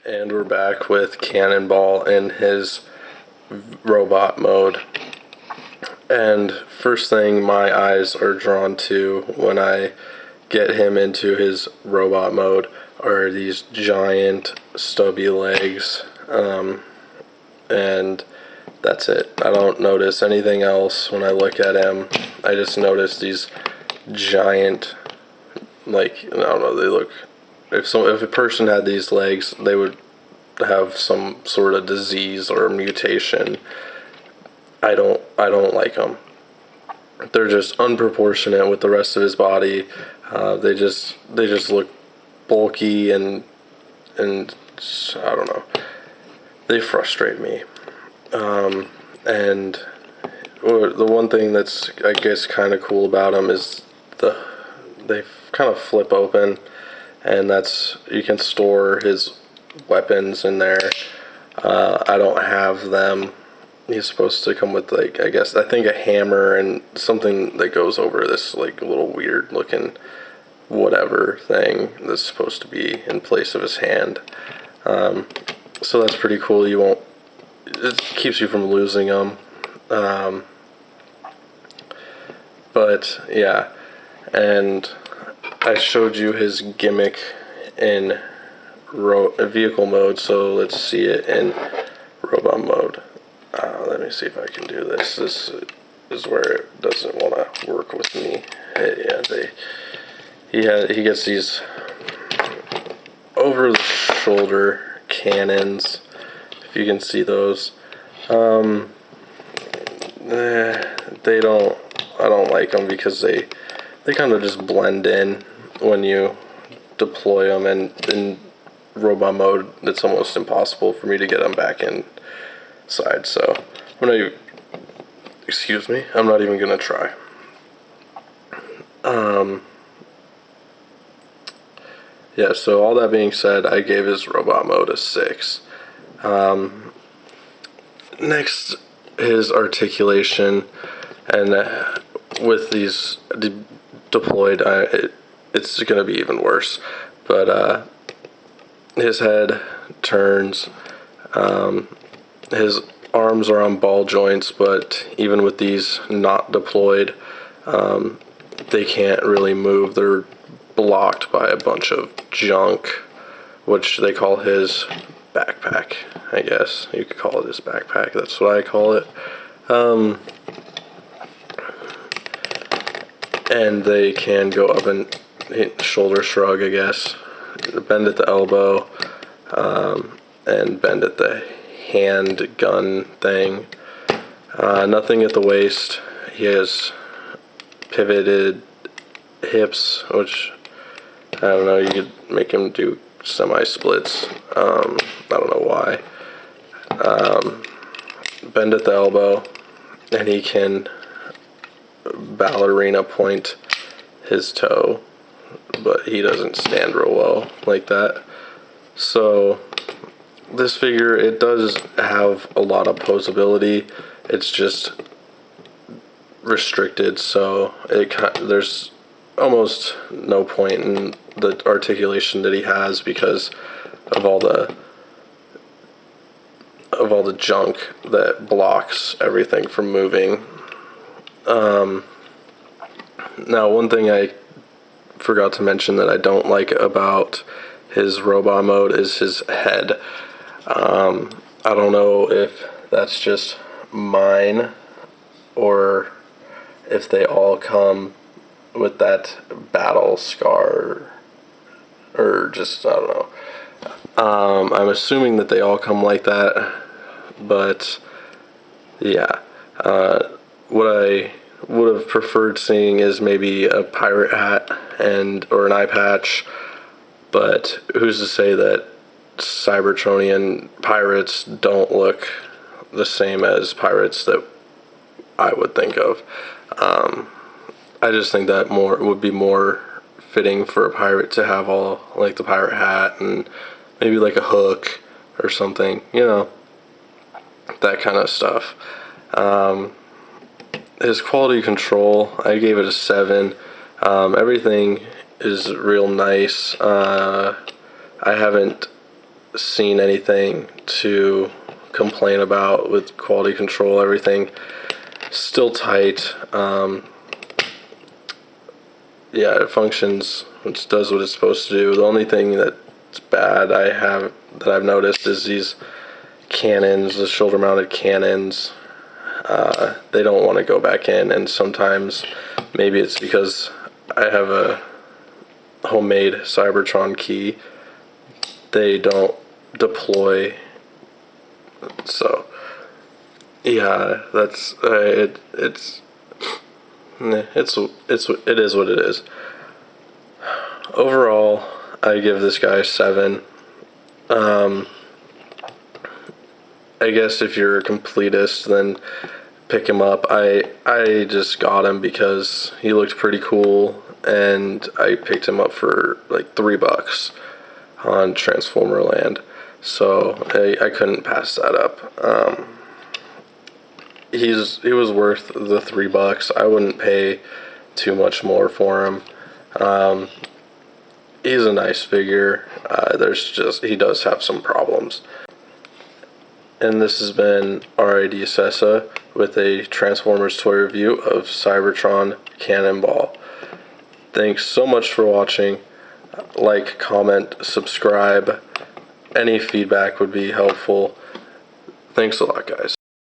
And we're back with Cannonball in his robot mode. And first thing my eyes are drawn to when I get him into his robot mode are these giant stubby legs. And that's it. I don't notice anything else when I look at him. I just notice these giant, like, I don't know, they look, if a person had these legs, they would have some sort of disease or mutation. I don't like them. They're just unproportionate with the rest of his body. They just look bulky and I don't know. They frustrate me. And the one thing that's, I guess, kind of cool about them is they kind of flip open, and you can store his weapons in there. I don't have them. He's supposed to come with, like, I think a hammer and something that goes over this, like, little weird looking whatever thing that's supposed to be in place of his hand. So that's pretty cool. It keeps you from losing them. But yeah, and I showed you his gimmick in vehicle mode, so let's see it in robot mode. Let me see if I can do this. This is where it doesn't want to work with me. He gets these over the shoulder cannons, if you can see those. I don't like them because they kind of just blend in when you deploy them, and in robot mode it's almost impossible for me to get them back inside, so I'm not even gonna try. Yeah, so all that being said, I gave his robot mode a 6. Next, his articulation, and with these deployed, it's going to be even worse. But his head turns, his arms are on ball joints, but even with these not deployed, they can't really move. They're blocked by a bunch of junk, which they call his backpack. I guess you could call it his backpack. That's what I call it. And they can go up and shoulder shrug, I guess, bend at the elbow, and bend at the hand gun thing. Nothing at the waist. He has pivoted hips, which, I don't know, you could make him do semi-splits. I don't know why. Bend at the elbow, and he can ballerina point his toe, but he doesn't stand real well like that. So this figure, it does have a lot of posability. It's just restricted, so there's almost no point in the articulation that he has because of all the junk that blocks everything from moving. Now, one thing I forgot to mention that I don't like about his robot mode is his head. I don't know if that's just mine or if they all come with that battle scar, or just, I don't know. I'm assuming that they all come like that, but yeah. What I would have preferred seeing is maybe a pirate hat or an eye patch, but who's to say that Cybertronian pirates don't look the same as pirates that I would think of. I just think that would be more fitting for a pirate to have all, like, the pirate hat and maybe like a hook or something, that kind of stuff. His quality control, I gave it a 7. Everything is real nice. I haven't seen anything to complain about with quality control. Everything still tight. Yeah, it functions. It does what it's supposed to do. The only thing that's bad that I've noticed is these cannons, the shoulder-mounted cannons. They don't want to go back in, and sometimes maybe it's because I have a homemade Cybertron key. They don't deploy. So yeah, that's it is what it is. Overall, I give this guy 7. I guess if you're a completist, then pick him up. I just got him because he looked pretty cool, and I picked him up for like $3 on Transformer Land. So I couldn't pass that up. He was worth the $3. I wouldn't pay too much more for him. He's a nice figure. He does have some problems. And this has been R.I.D. Sessa with a Transformers toy review of Cybertron Cannonball. Thanks so much for watching. Like, comment, subscribe. Any feedback would be helpful. Thanks a lot, guys.